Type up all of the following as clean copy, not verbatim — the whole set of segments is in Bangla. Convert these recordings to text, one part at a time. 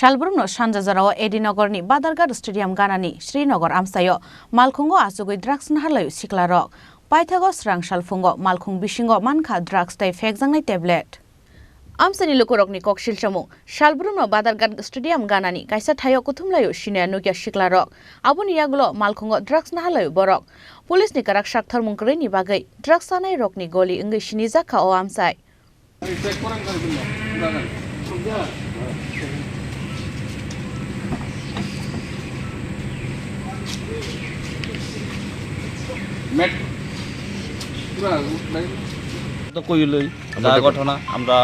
Shalbrumno Shanjazarao Edinogorni Badharghat Stadium Ganani Srinagar Amchaio Malkhungo asugoi drugs naharlayu siklarok Paithago Srang Shalfungo Malkhung Bisingo Mankha drugs tai Phekjaknai tablet Amsani lukurokni kokshil chamung Shalbrumno Badharghat Stadium Ganani kaisa thayo kuthumlayu shine nugya siklarok abuni yagulo Malkhungo drugs naharlayu borok Police ni karak shakthar mungkre ni bagai drugs sanai rokni goli ingai shini jakha o Amchai তো কইলই যা ঘটনা আমরা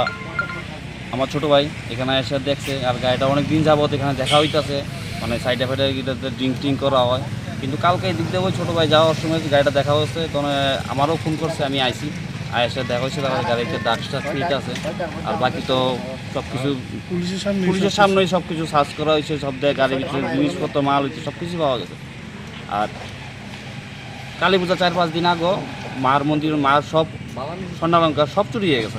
আমার ছোট ভাই এখানে এসে দেখছে আর গাড়িটা অনেক দিন যাবত এখানে দেখা হইতাছে মানে সাইডে ফাইডে গিটাতে ড্রিঙ্ক করা হয় কিন্তু কালকে এই দিক দিয়ে ওই ছোট ভাই যাওয়ার সময় গাড়িটা দেখা হচ্ছে তখন আমারও ফোন করছে আমি আইছি এসে দেখা হয়েছে তার গাড়িতে ডাক্তার ফিট আছে আর বাকি তো সব কিছু পুলিশের সামনেই সব কিছু সার্চ করা হয়েছে সব জায়গায় গাড়ির ভিতরে জিনিসপত্র মাল হয়েছে সব কিছু পাওয়া গেছে আর কালী পূজা 4-5 দিন আগে মার মন্দির মার সব স্বর্ণালঙ্কার সব চুরি হয়ে গেছে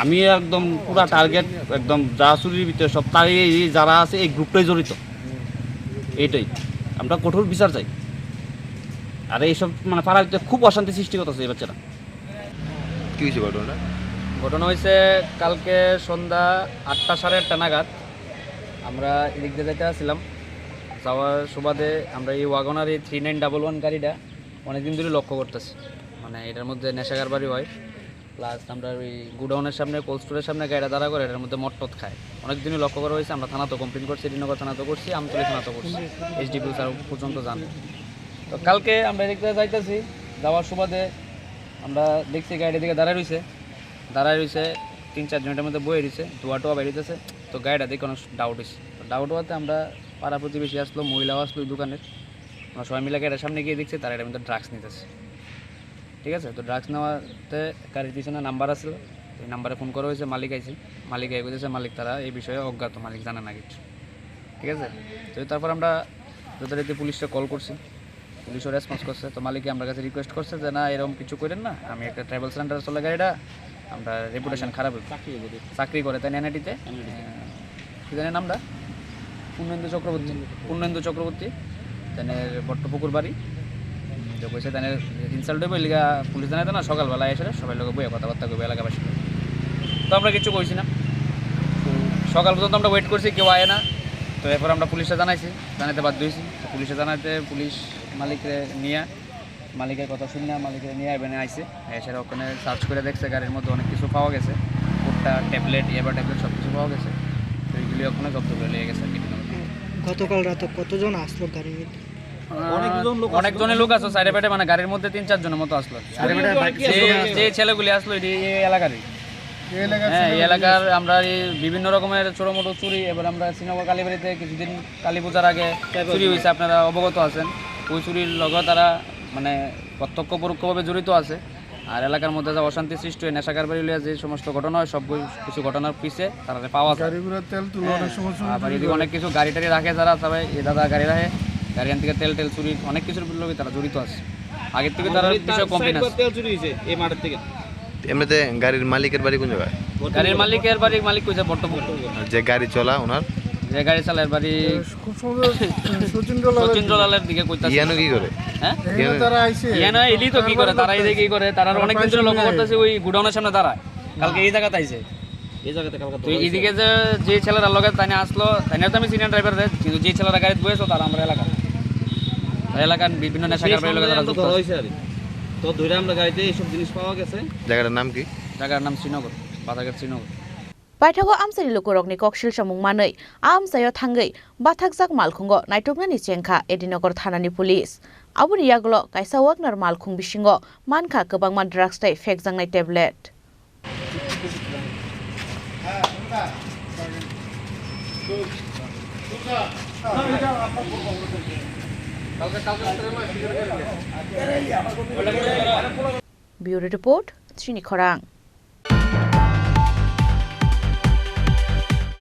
আমি একদম পুরা টার্গেট একদম যা চুরির ভিতরে সব তারই যারা আছে এই গ্রুপটাই জড়িত এইটাই আমরা কঠোর বিচার চাই আর এইসব মানে পাড়ার ভিতরে খুব অশান্তি সৃষ্টি করতেছে এই বাচ্চারা কি হয়েছে ঘটনা হয়েছে কালকে সন্ধ্যা 8টা সাড়ে 8টা নাগাদ আমরা এদিক দিয়ে যেতে আসছিলাম যাওয়ার সুবাদে আমরা এই ওয়াগনার এই 3911 গাড়িটা অনেকদিন ধরে লক্ষ্য করতেছি মানে এটার মধ্যে নেশাগার বাড়ি হয় প্লাস আমরা ওই গুডাউনের সামনে কোল্ড স্টোরের সামনে গাড়িটা দাঁড়া করে এটার মধ্যে মট্টত খায় অনেকদিনই লক্ষ্য করা হয়েছে আমরা থানাতেও কমপ্লেন করছি শ্রীনগর থানাতেও করছি আমতলী থানাতেও করছি এসডিপি স্যার পর্যন্ত জানে তো কালকে আমরা এদিক থেকে যাইতেছি যাওয়ার সুবাদে আমরা দেখছি গাড়ির দিকে দাঁড়ায় রয়েছে 3-4 জনের মধ্যে বয়ে রয়েছে ধোয়া বেরিয়েছে তো গাড়িটা দেখে অনেক ডাউট হয়েছে তো ডাউট হওয়াতে আমরা পাড়া প্রতিবেশী আসলো মহিলাও আসলো দোকানের আমরা সবাই মিলে গাড়ির সামনে গিয়ে দেখছি তারা এটার মধ্যে ড্রাগস নিতেছে ঠিক আছে তো ড্রাগস নেওয়াতে গাড়ির পিছনে নাম্বার আসলো এই নাম্বারে ফোন করা হয়েছে মালিক আইছে মালিক আই বলেছে মালিক তারা এই বিষয়ে অজ্ঞাত মালিক জানে না কিছু ঠিক আছে তো তারপর আমরা যথারীতি পুলিশকে কল করছি পুলিশও রেসপন্স করছে তো মালিকই আমার কাছে রিকোয়েস্ট করছে যে না এরকম কিছু করেন না আমি একটা ট্রাভেল সেন্টারে চলে গাড়িটা আমরা রেপুটেশন খারাপ চাকরি করে তাই এনআইটিতে কি জানেন নামটা পূর্ণেন্দু চক্রবর্তী তাদের বট্টপুকুর বাড়ি যে কইছে তাদের ইনসাল্ট হইব লিগা পুলিশ জানাইতো না সকালবেলা এসে সবাই লোক বইয়ে কথাবার্তা করবে এলাকাবাসী তো আমরা কিছু কইছি না সকাল পর্যন্ত আমরা ওয়েট করছি কেউ আয় না তো এরপর আমরা পুলিশে জানাইতে বাধ্য হয়েছি পুলিশে জানাইতে পুলিশ মালিকের কথা শুনি না মালিকের নিয়ে এখানে আইসে এসে ওখানে সার্চ করে দেখছে গাড়ির মধ্যে অনেক কিছু পাওয়া গেছে ভুট্টা ট্যাবলেট ট্যাবলেট সব কিছু পাওয়া গেছে তো এইগুলি ওখানে জব্দ করে লেগে গেছে গতকাল রাতে কতজন আসলো গাড়ির মধ্যে অনেকজনের লোক আসলো সাইডে পেটে মানে গাড়ির মধ্যে 3-4 জনের মতো আসলো যে ছেলেগুলি আসলো এই এলাকারই হ্যাঁ এই এলাকার আমরা বিভিন্ন রকমের ছোটো মোটো চুরি এবার আমরা শ্রীনগর কালীবাড়িতে কিছুদিন কালী পূজার আগে চুরি হয়েছে আপনারা অবগত আছেন ওই চুরির লগে তারা মানে প্রত্যক্ষ পরোক্ষভাবে জড়িত আছে আর এলাকার মধ্যে যা অশান্তি সৃষ্টি হয় নেশাগার বাড়ি লিয়ে যে সমস্ত ঘটনা হয় সব কিছু ঘটনার পিছে তারা পাওয়া যায় আবার এদিকে অনেক কিছু গাড়ি টাড়ি রাখে যারা সবাই এই দাদা গাড়ি রাখে গাড়িয়ান থেকে তেল চুরি অনেক কিছুর লোকে তারা জড়িত আছে আগের থেকে তারা কিছু কমপ্লেন আছে তেল চুরি হয়েছে এই মাঠের থেকে এমনিতে গাড়ির মালিকের বাড়ি কোন জায়গায় গাড়ির মালিক কইছে বট্টপুকুর যে গাড়ি চলা ওনার যে গাড়ি চালায় বাড়ি খুব সুন্দর সচিন জলালের দিকে কইতাছে ইয়ানো কি করে হ্যাঁ তারা আইছে ইয়ানো এলি তো কি করে তারা এই কি করে তারা অনেক দিন ধরে লক্ষ্য করতেছে ওই গুডাউনের সামনে দাঁড়ায় কালকে এই জায়গাতে আইছে এই জায়গাতে কালকে তো এইদিকে যে ছেলেরা লগে তাইনা আসলো তাইনা তো আমি সিনিয়র ড্রাইভার রে কিন্তু যে ছেলেরা গাড়িতে বসেছে তারা আমরা এলাকার বিভিন্ন নেশাগার বাড়ির লগে তারা যুক্ত হইছে আর তো ধরে আমরা গাড়িতে এইসব জিনিস পাওয়া গেছে জায়গাটার নাম কি জায়গার নাম Srinagar Badhaghat Srinagar Paithago Amsani lukurokni kokshil chamung manui Amchaio thangai Bathakjak Malkhungo naitoknani chengkha Edinogor thanani police abuni yagulo kaisa Wagner Malkhung Bisingo Mankha kobangma drugs tai Phekjaknai tablet Bureau report Chini Khorang